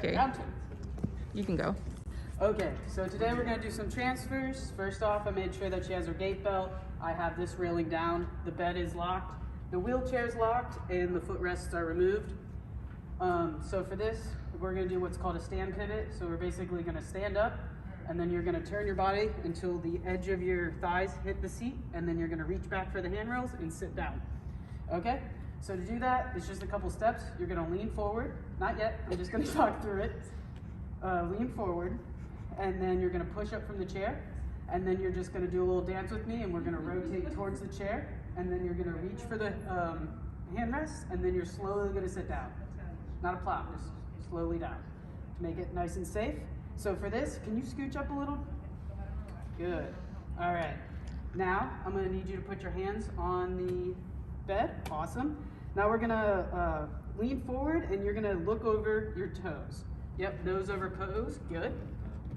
Okay, Round two. you can go. Okay, so today we're gonna do some transfers. First off, I made sure that she has her gait belt. I have this railing down. The bed is locked. The wheelchair is locked and the footrests are removed. So for this, we're gonna do what's called a stand pivot. So we're basically gonna stand up and then you're gonna turn your body until the edge of your thighs hit the seat, and then you're gonna reach back for the handrails and sit down. Okay? So to do that, it's just a couple steps. You're gonna lean forward. Not yet, I'm just gonna talk through it. Lean forward, and then you're gonna push up from the chair, and then you're just gonna do a little dance with me, and we're gonna rotate towards the chair, and then you're gonna reach for the hand rest, and then you're slowly gonna sit down. Not a plop, just slowly down to make it nice and safe. So for this, can you scooch up a little? Good. All right. Now, I'm gonna need you to put your hands on the bed. Awesome. Now we're gonna lean forward, and you're gonna look over your toes. Yep, nose over toes, good.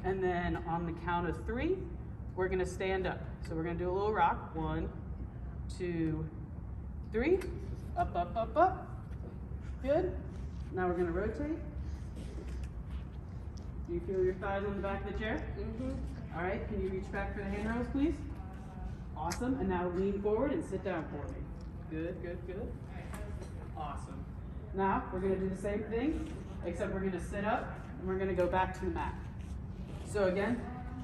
And then on the count of 3, we're gonna stand up. So we're gonna do a little rock. 1, 2, 3. Up, up, up, up. Good. Now we're gonna rotate. Do you feel your thighs on the back of the chair? Mm-hmm. All right, can you reach back for the handrails, please? Awesome, and now lean forward and sit down for me. Good, good, good. Awesome. Now, we're gonna do the same thing, except we're gonna sit up, and we're gonna go back to the mat. So again,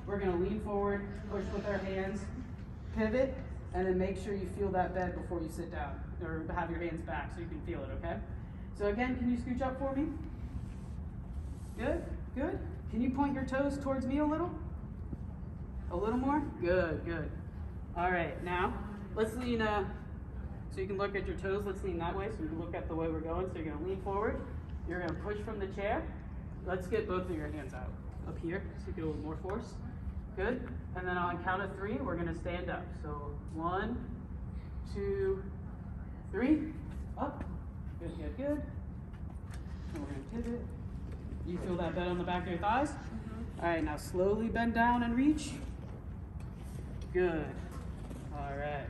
we're gonna lean forward, push with our hands, pivot, and then make sure you feel that bed before you sit down, or have your hands back so you can feel it, okay? So again, can you scooch up for me? Good, good. Can you point your toes towards me a little? A little more? Good, good. All right, now, let's lean, so you can look at your toes. Let's lean that way so you can look at the way we're going. So you're gonna lean forward. You're gonna push from the chair. Let's get both of your hands out up here so you get a little more force. Good. And then on count of 3, we're gonna stand up. So 1, 2, 3. Up. Good, good, good. And we're gonna pivot. You feel that bend on the back of your thighs? Mm-hmm. All right, now slowly bend down and reach. Good. All right.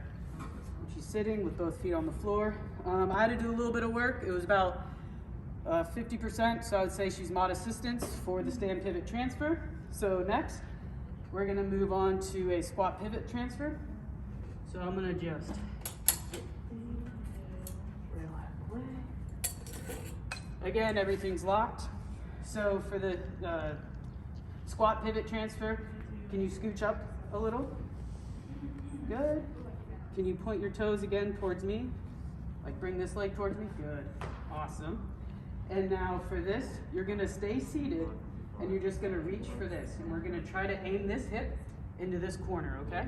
She's sitting with both feet on the floor. I had to do a little bit of work. It was about 50%, so I would say she's mod assistance for the stand pivot transfer. So next, we're gonna move on to a squat pivot transfer. So I'm gonna just rail out of the way. Again, everything's locked. So for the squat pivot transfer, can you scooch up a little? Good. Can you point your toes again towards me? Like bring this leg towards me? Good. Awesome. And now for this, you're gonna stay seated and you're just gonna reach for this. And we're gonna try to aim this hip into this corner, okay?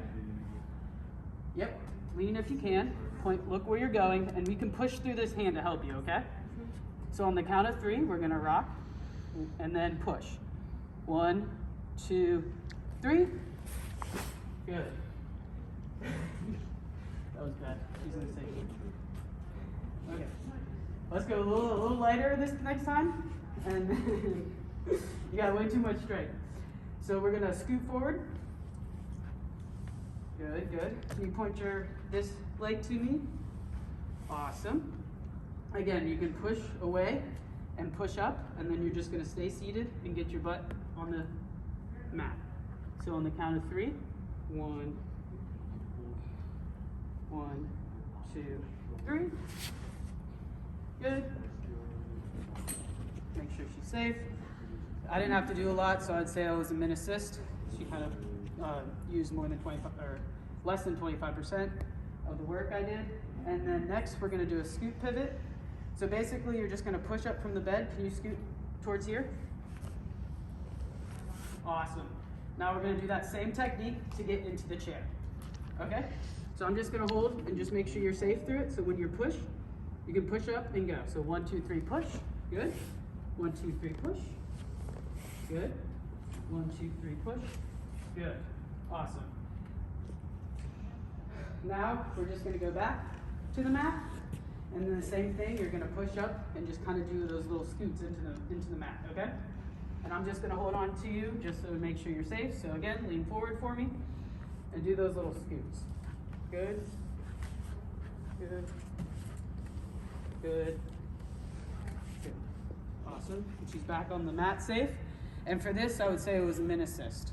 Yep, lean if you can. Point, look where you're going, and we can push through this hand to help you, okay? So on the count of 3, we're gonna rock and then push. 1, 2, 3. Good. That was bad. She's gonna say. Okay. Let's go a little lighter this next time. And you got way too much strength. So we're gonna scoot forward. Good, good. Can you point this leg to me? Awesome. Again, you can push away and push up, and then you're just gonna stay seated and get your butt on the mat. So on the count of 3, 1, 2, 3. Good. Make sure she's safe. I didn't have to do a lot, so I'd say I was a min assist. She kind of used more than 25 or less than 25% of the work I did. And then next, we're going to do a scoot pivot. So basically, you're just going to push up from the bed. Can you scoot towards here? Awesome. Now we're going to do that same technique to get into the chair. Okay? So I'm just going to hold and just make sure you're safe through it. So when you're push, you can push up and go. So 1, 2, 3, push. Good. 1, 2, 3, push. Good. 1, 2, 3, push. Good. Awesome. Now we're just going to go back to the mat, and then the same thing. You're going to push up and just kind of do those little scoots into the mat. Okay. And I'm just going to hold on to you just so to make sure you're safe. So again, lean forward for me and do those little scoots. Good. Good. Good. Good. Awesome. She's back on the mat safe. And for this, I would say it was a min assist.